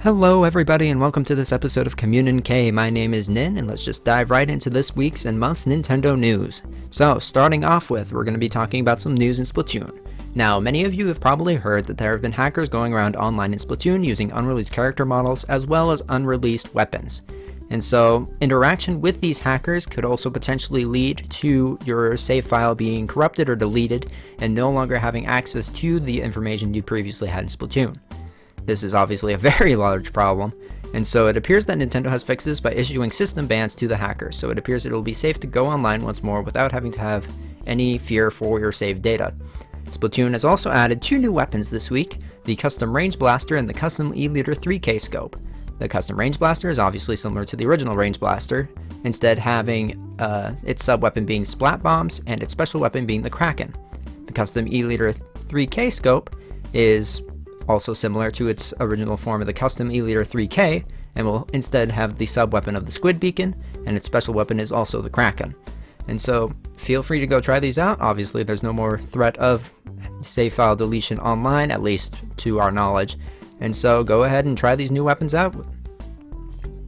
Hello everybody and welcome to this episode of CommuNInqué. My name is Nin and let's just dive right into this week's and month's Nintendo news. So starting off with, we're going to be talking about some news in Splatoon. Now many of you have probably heard that there have been hackers going around online in Splatoon using unreleased character models as well as unreleased weapons. And so interaction with these hackers could also potentially lead to your save file being corrupted or deleted and no longer having access to the information you previously had in Splatoon. This is obviously a very large problem, and so it appears that Nintendo has fixed this by issuing system bans to the hackers, so it appears it will be safe to go online once more without having to have any fear for your saved data. Splatoon has also added 2 new weapons this week, the Custom Range Blaster and the Custom E-Liter 3K Scope. The Custom Range Blaster is obviously similar to the original Range Blaster, instead having its sub-weapon being Splat Bombs and its special weapon being the Kraken. The Custom E-Liter 3K Scope is also similar to its original form of the Custom E-Liter 3K, and will instead have the sub-weapon of the Squid Beacon, and its special weapon is also the Kraken. And so, feel free to go try these out. Obviously, there's no more threat of save file deletion online, at least to our knowledge. And so, go ahead and try these new weapons out.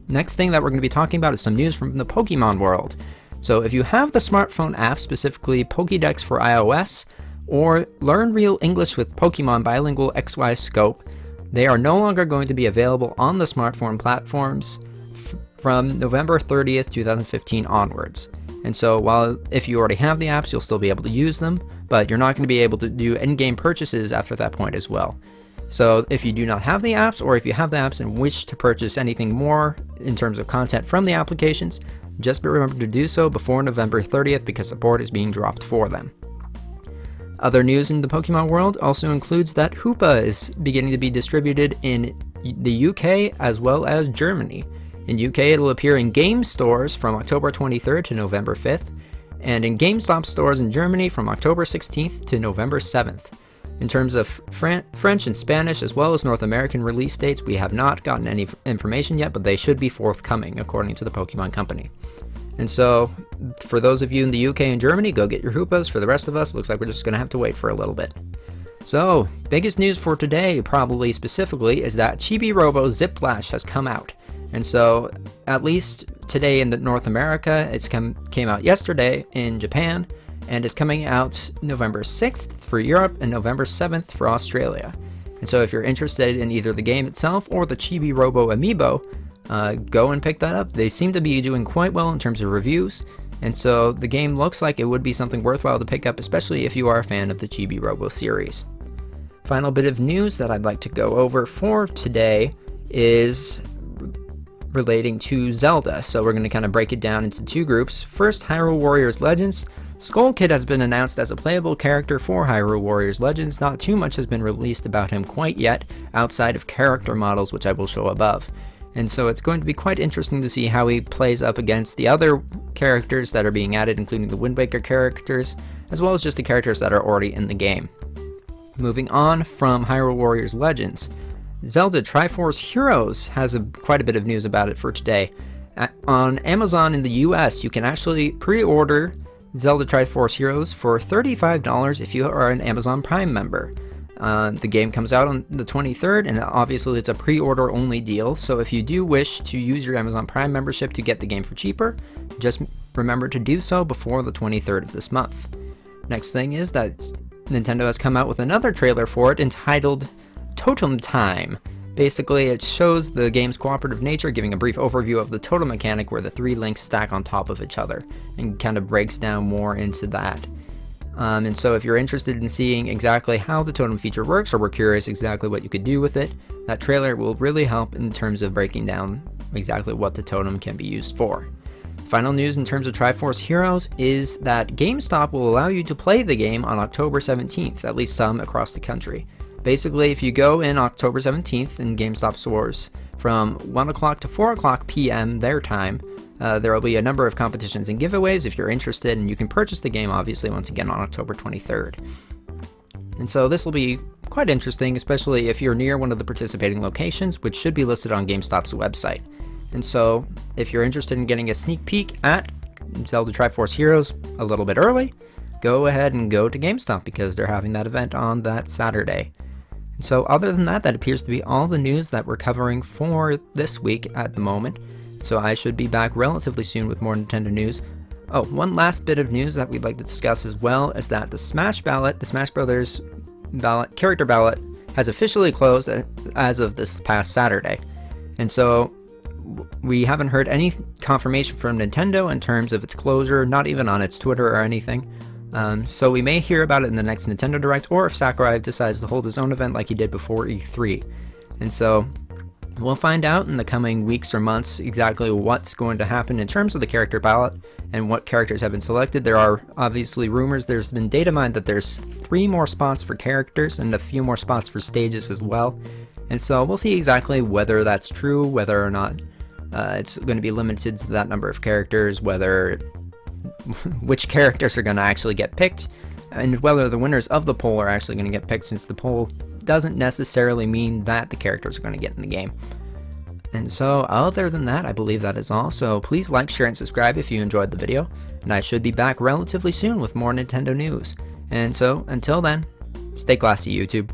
Next thing that we're going to be talking about is some news from the Pokemon world. So, if you have the smartphone app, specifically Pokédex for iOS, or Learn Real English with Pokemon Bilingual XY Scope, they are no longer going to be available on the smartphone platforms from November 30th, 2015 onwards. And so while if you already have the apps, you'll still be able to use them, but you're not going to be able to do in-game purchases after that point as well. So if you do not have the apps, or if you have the apps and wish to purchase anything more in terms of content from the applications, just remember to do so before November 30th because support is being dropped for them. Other news in the Pokemon world also includes that Hoopa is beginning to be distributed in the UK as well as Germany. In UK, it'll appear in game stores from October 23rd to November 5th, and in GameStop stores in Germany from October 16th to November 7th. In terms of French and Spanish as well as North American release dates, we have not gotten any information yet, but they should be forthcoming according to the Pokemon Company. And so, for those of you in the UK and Germany, go get your Hoopas. For the rest of us, looks like we're just going to have to wait for a little bit. So, biggest news for today, probably specifically, is that Chibi-Robo Zip Lash has come out. And so, at least today in North America, it's came out yesterday in Japan, and is coming out November 6th for Europe and November 7th for Australia. And so if you're interested in either the game itself or the Chibi-Robo amiibo, go and pick that up. They seem to be doing quite well in terms of reviews, and so the game looks like it would be something worthwhile to pick up, especially if you are a fan of the Chibi-Robo series. Final bit of news that I'd like to go over for today is relating to Zelda, so we're going to kind of break it down into 2 groups. First, Hyrule Warriors Legends. Skull Kid has been announced as a playable character for Hyrule Warriors Legends. Not too much has been released about him quite yet, outside of character models, which I will show above. And so it's going to be quite interesting to see how he plays up against the other characters that are being added, including the Wind Waker characters, as well as just the characters that are already in the game. Moving on from Hyrule Warriors Legends, Zelda Triforce Heroes has quite a bit of news about it for today. On Amazon in the US, you can actually pre-order Zelda Triforce Heroes for $35 if you are an Amazon Prime member. The game comes out on the 23rd, and obviously it's a pre-order only deal, so if you do wish to use your Amazon Prime membership to get the game for cheaper, just remember to do so before the 23rd of this month. Next thing is that Nintendo has come out with another trailer for it entitled Totem Time. Basically, it shows the game's cooperative nature, giving a brief overview of the totem mechanic where the 3 links stack on top of each other, and kind of breaks down more into that. And so if you're interested in seeing exactly how the totem feature works, or were curious exactly what you could do with it, that trailer will really help in terms of breaking down exactly what the totem can be used for. Final news in terms of Triforce Heroes is that GameStop will allow you to play the game on October 17th, at least some across the country. Basically, if you go in October 17th in GameStop stores from 1 o'clock to 4 o'clock p.m. their time, there will be a number of competitions and giveaways if you're interested, and you can purchase the game obviously once again on October 23rd. And so this will be quite interesting, especially if you're near one of the participating locations, which should be listed on GameStop's website. And so if you're interested in getting a sneak peek at Zelda Triforce Heroes a little bit early, go ahead and go to GameStop because they're having that event on that Saturday. And so other than that, that appears to be all the news that we're covering for this week at the moment. So I should be back relatively soon with more Nintendo news. Oh, one last bit of news that we'd like to discuss as well is that the Smash Brothers ballot, character ballot, has officially closed as of this past Saturday. And so we haven't heard any confirmation from Nintendo in terms of its closure, not even on its Twitter or anything. So we may hear about it in the next Nintendo Direct, or if Sakurai decides to hold his own event like he did before E3. And so we'll find out in the coming weeks or months exactly what's going to happen in terms of the character ballot and what characters have been selected. There are obviously rumors. There's been data mined that there's 3 more spots for characters and a few more spots for stages as well. And so we'll see exactly whether that's true, whether or not it's going to be limited to that number of characters, which characters are going to actually get picked, and whether the winners of the poll are actually going to get picked, since the poll doesn't necessarily mean that the characters are going to get in the game. And so other than that, I believe that is all. So please like, share, and subscribe if you enjoyed the video, and I should be back relatively soon with more Nintendo news. And so until then, stay classy, YouTube.